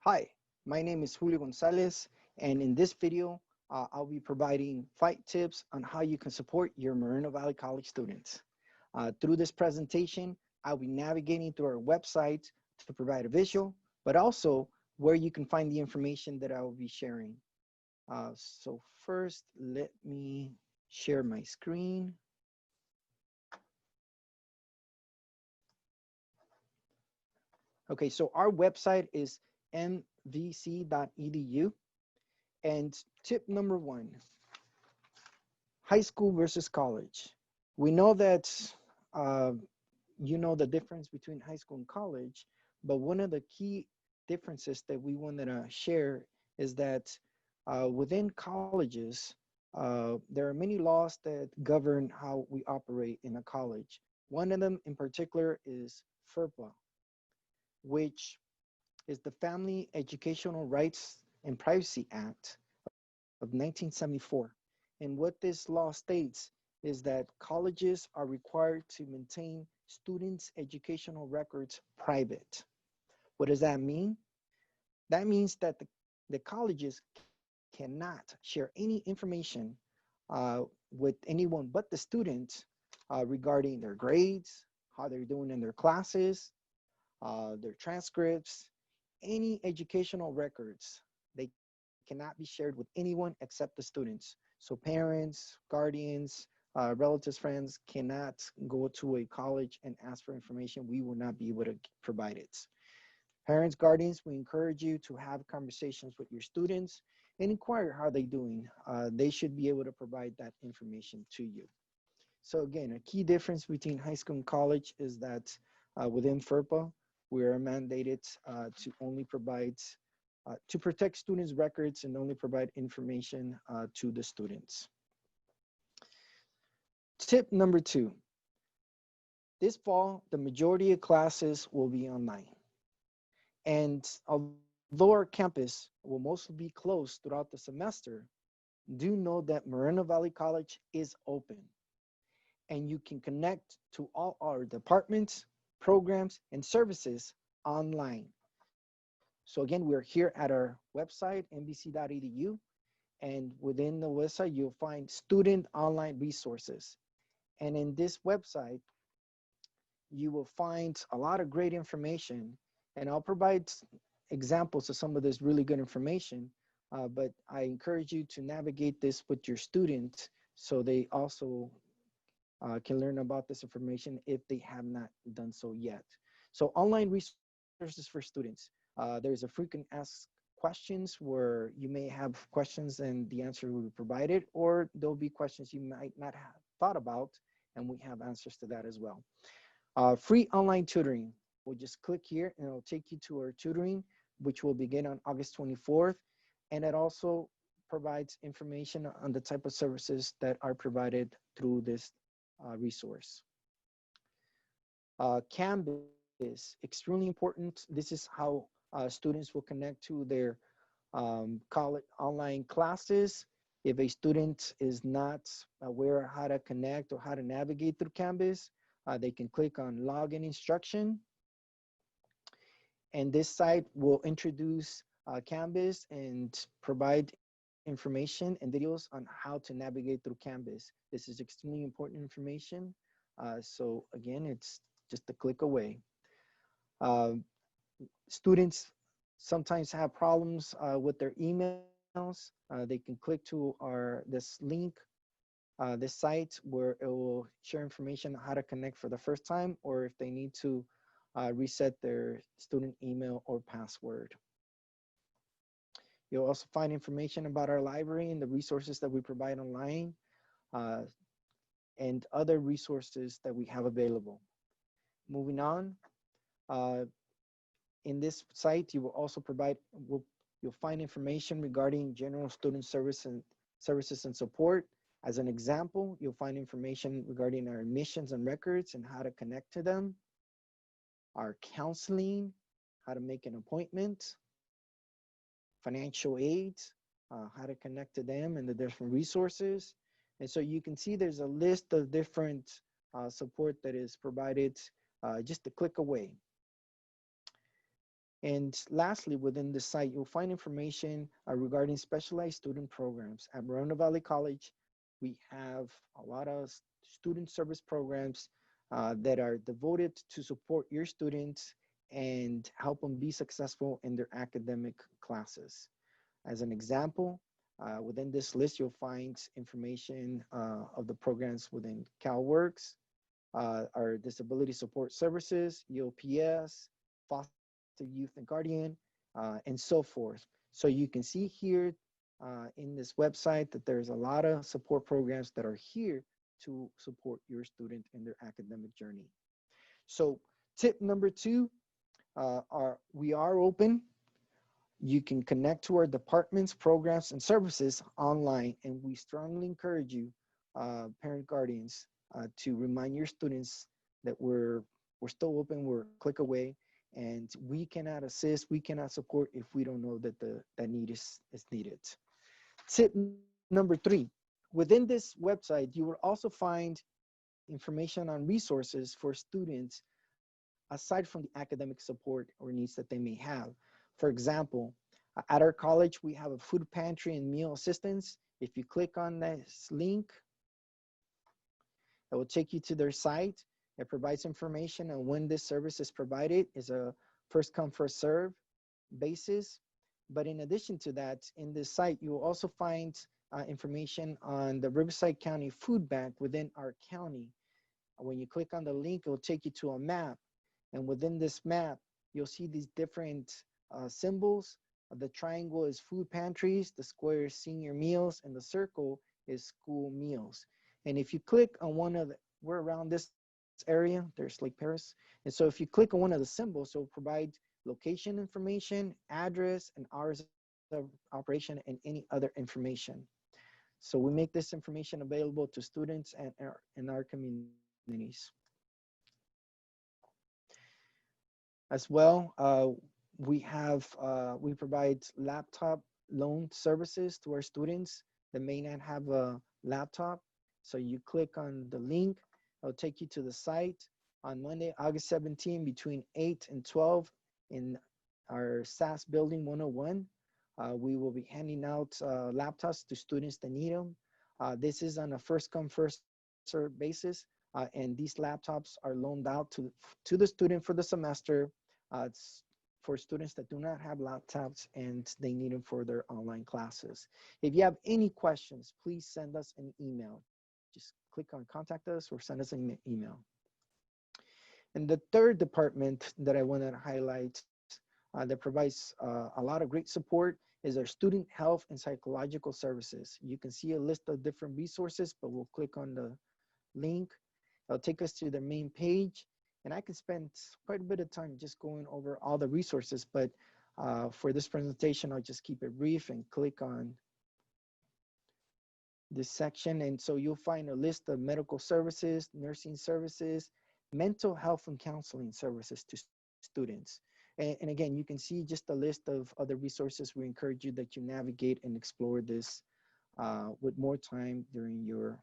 Hi, my name is Julio Gonzalez, and in this video, I'll be providing 5 tips on how you can support your Moreno Valley College students. Through this presentation, I'll be navigating through our website to provide a visual, but also where you can find the information that I will be sharing. So first, let me share my screen. Okay, so our website is mvc.edu. And tip number 1, high school versus college. We know that uh, you know the difference between high school and college, but one of the key differences that we wanted to share is that within colleges, there are many laws that govern how we operate in a college. One of them in particular is FERPA, which is the Family Educational Rights and Privacy Act of 1974. And what this law states is that colleges are required to maintain students' educational records private. What does that mean? That means that the colleges cannot share any information uh, with anyone but the student regarding their grades, how they're doing in their classes, their transcripts, any educational records. They cannot be shared with anyone except the students. So parents, guardians, relatives, friends cannot go to a college and ask for information. We will not be able to provide it. Parents, guardians, we encourage you to have conversations with your students and inquire how they're doing. They should be able to provide that information to you. So again, a key difference between high school and college is that within FERPA, we are mandated to only provide, to protect students' records and only provide information to the students. Tip number 2, this fall, the majority of classes will be online. And although our campus will mostly be closed throughout the semester, do know that Moreno Valley College is open and you can connect to all our departments, programs, and services online. So again, we're here at our website, mvc.edu, and within the website, you'll find student online resources. And in this website, you will find a lot of great information, and I'll provide examples of some of this really good information, but I encourage you to navigate this with your students so they also can learn about this information if they have not done so yet. So online resources for students. There's a frequent ask questions where you may have questions and the answer will be provided, or there'll be questions you might not have thought about, and we have answers to that as well. Free online tutoring. We'll just click here and it'll take you to our tutoring, which will begin on August 24th. And it also provides information on the type of services that are provided through this resource. Canvas, extremely important. This is how students will connect to their college online classes. If a student is not aware how to connect or how to navigate through Canvas, they can click on login instruction. And this site will introduce Canvas and provide information and videos on how to navigate through Canvas. This is extremely important information. So again, it's just a click away. Uh, Students sometimes have problems with their emails. They can click to this link, this site where it will share information on how to connect for the first time, or if they need to reset their student email or password. You'll also find information about our library and the resources that we provide online, uh, and other resources that we have available. Moving on, uh, in this site, you will also you'll find information regarding general student services and support. As an example, you'll find information regarding our admissions and records and how to connect to them, our counseling, how to make an appointment, financial aid, how to connect to them and the different resources. And so you can see there's a list of different support that is provided just a click away. And lastly, within the site, you'll find information regarding specialized student programs. At Moreno Valley College, we have a lot of student service programs that are devoted to support your students and help them be successful in their academic classes. As an example, within this list, you'll find information of the programs within CalWorks, our Disability Support Services, EOPS, Foster Youth and Guardian, and so forth. So you can see here in this website that there's a lot of support programs that are here to support your student in their academic journey. So tip number two, we are open. You can connect to our departments, programs, and services online, and we strongly encourage you, parent guardians, to remind your students that we're still open, we're a click away, and we cannot assist, we cannot support if we don't know that that need is needed. Tip number three, within this website, you will also find information on resources for students aside from the academic support or needs that they may have. For example, at our college, we have a food pantry and meal assistance. If you click on this link, it will take you to their site. It provides information on when this service is provided. It's a first come, first serve basis. But in addition to that, in this site, you will also find information on the Riverside County Food Bank within our county. When you click on the link, it will take you to a map. And within this map, you'll see these different symbols. The triangle is food pantries, the square is senior meals, and the circle is school meals. And if you click on one of the, we're around this area, there's Lake Paris. And so if you click on one of the symbols, it'll provide location information, address, and hours of operation, and any other information. So we make this information available to students and in our communities. As well, we provide laptop loan services to our students that may not have a laptop. So you click on the link, it'll take you to the site. On Monday, August 17, between 8 and 12 in our SAS Building 101, we will be handing out laptops to students that need them. This is on a first come, first serve basis. And these laptops are loaned out to the student for the semester. It's for students that do not have laptops and they need them for their online classes. If you have any questions, please send us an email. Just click on contact us or send us an email. And the third department that I want to highlight that provides a lot of great support is our student health and psychological services. You can see a list of different resources, but we'll click on the link. It'll take us to their main page. And I can spend quite a bit of time just going over all the resources, but for this presentation, I'll just keep it brief and click on this section. And so you'll find a list of medical services, nursing services, mental health and counseling services to students. And again, you can see just a list of other resources. We encourage you that you navigate and explore this with more time during your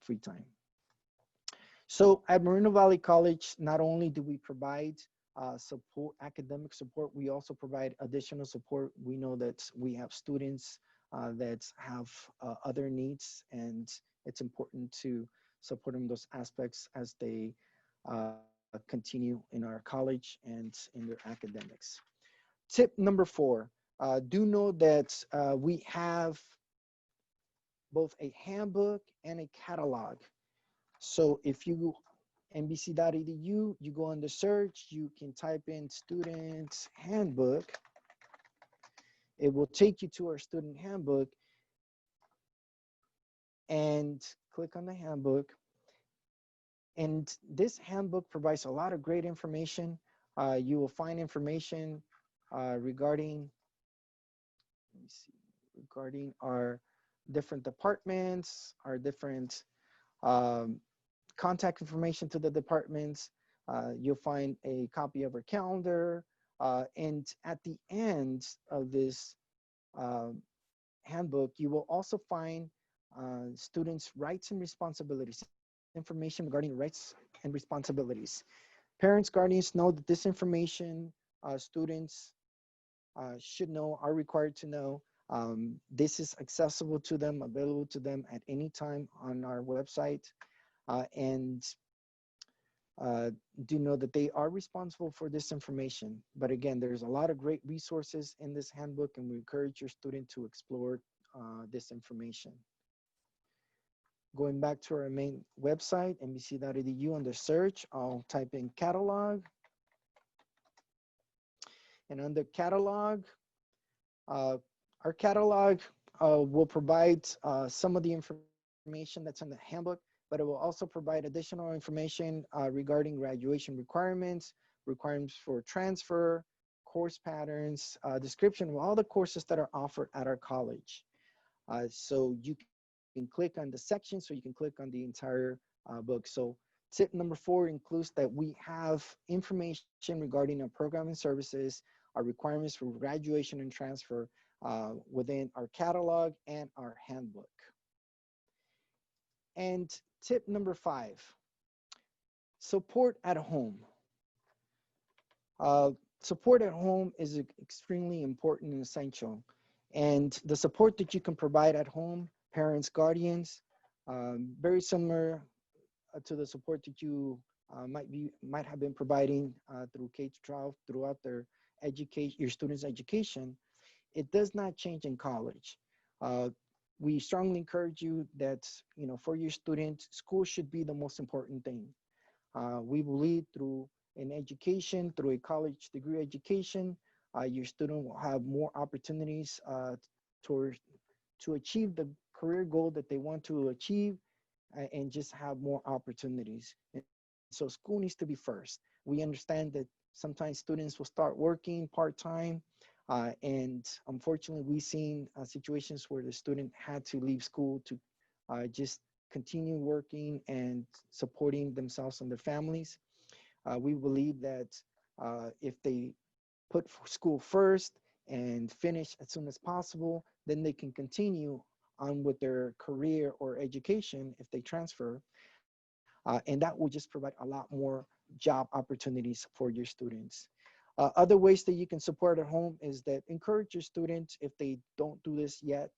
free time. So at Moreno Valley College, not only do we provide support, academic support, we also provide additional support. We know that we have students that have other needs, and it's important to support them in those aspects as they continue in our college and in their academics. Tip number 4, do know that we have both a handbook and a catalog. So if you MVC.edu, you go under search, you can type in student handbook. It will take you to our student handbook and click on the handbook. And this handbook provides a lot of great information. You will find information regarding our different departments, our different contact information to the departments. You'll find a copy of our calendar. And at the end of this handbook, you will also find students' rights and responsibilities, information regarding rights and responsibilities. Parents, guardians know that this information students should know, are required to know. This is accessible to them, available to them at any time on our website. And do know that they are responsible for this information. But again, there's a lot of great resources in this handbook, and we encourage your student to explore this information. Going back to our main website, MVC.edu, under search, I'll type in catalog. And under catalog, our catalog will provide some of the information that's in the handbook, but it will also provide additional information regarding graduation requirements, requirements for transfer, course patterns, description of all the courses that are offered at our college. So you can click on the section, so you can click on the entire book. So tip number 4 includes that we have information regarding our programming services, our requirements for graduation and transfer within our catalog and our handbook. And tip number 5, support at home. Support at home is extremely important and essential. And the support that you can provide at home, parents, guardians, very similar to the support that you might have been providing through K-12 throughout their education, your students' education. It does not change in college. We strongly encourage you that, for your students, school should be the most important thing. We believe through an education, through a college degree education, your student will have more opportunities to achieve the career goal that they want to achieve, and just have more opportunities. And so school needs to be first. We understand that sometimes students will start working part-time, and unfortunately we've seen situations where the student had to leave school to just continue working and supporting themselves and their families. We believe that if they put school first and finish as soon as possible, then they can continue on with their career or education if they transfer. And that will just provide a lot more job opportunities for your students. Other ways that you can support at home is that encourage your students, if they don't do this yet,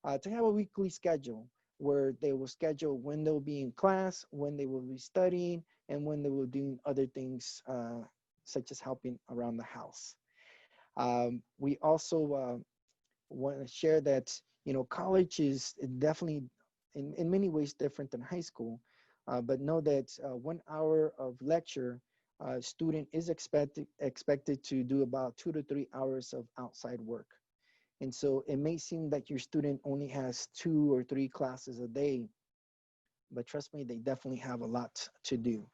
to have a weekly schedule where they will schedule when they'll be in class, when they will be studying, and when they will do other things such as helping around the house. We also want to share that, college is definitely in many ways different than high school, but know that 1 hour of lecture, student is expected to do about 2 to 3 hours of outside work. And so it may seem that your student only has 2 or 3 classes a day, but trust me, they definitely have a lot to do.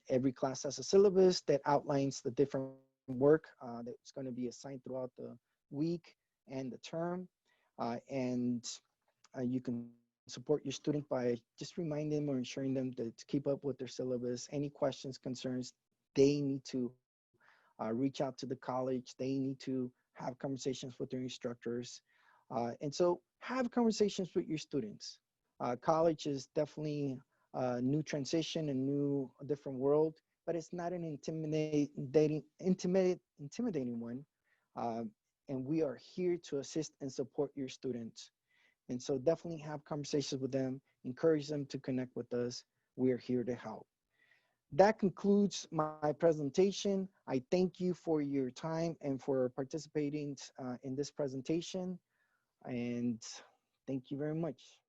Every class has a syllabus that outlines the different work that's going to be assigned throughout the week and the term. And you can support your student by just reminding them or ensuring them to keep up with their syllabus. Any questions, concerns, they need to reach out to the college. They need to have conversations with their instructors. And so have conversations with your students. College is definitely a new transition, a different world, but it's not an intimidating one. And we are here to assist and support your students. And so definitely have conversations with them, encourage them to connect with us. We are here to help. That concludes my presentation. I thank you for your time and for participating in this presentation. And thank you very much.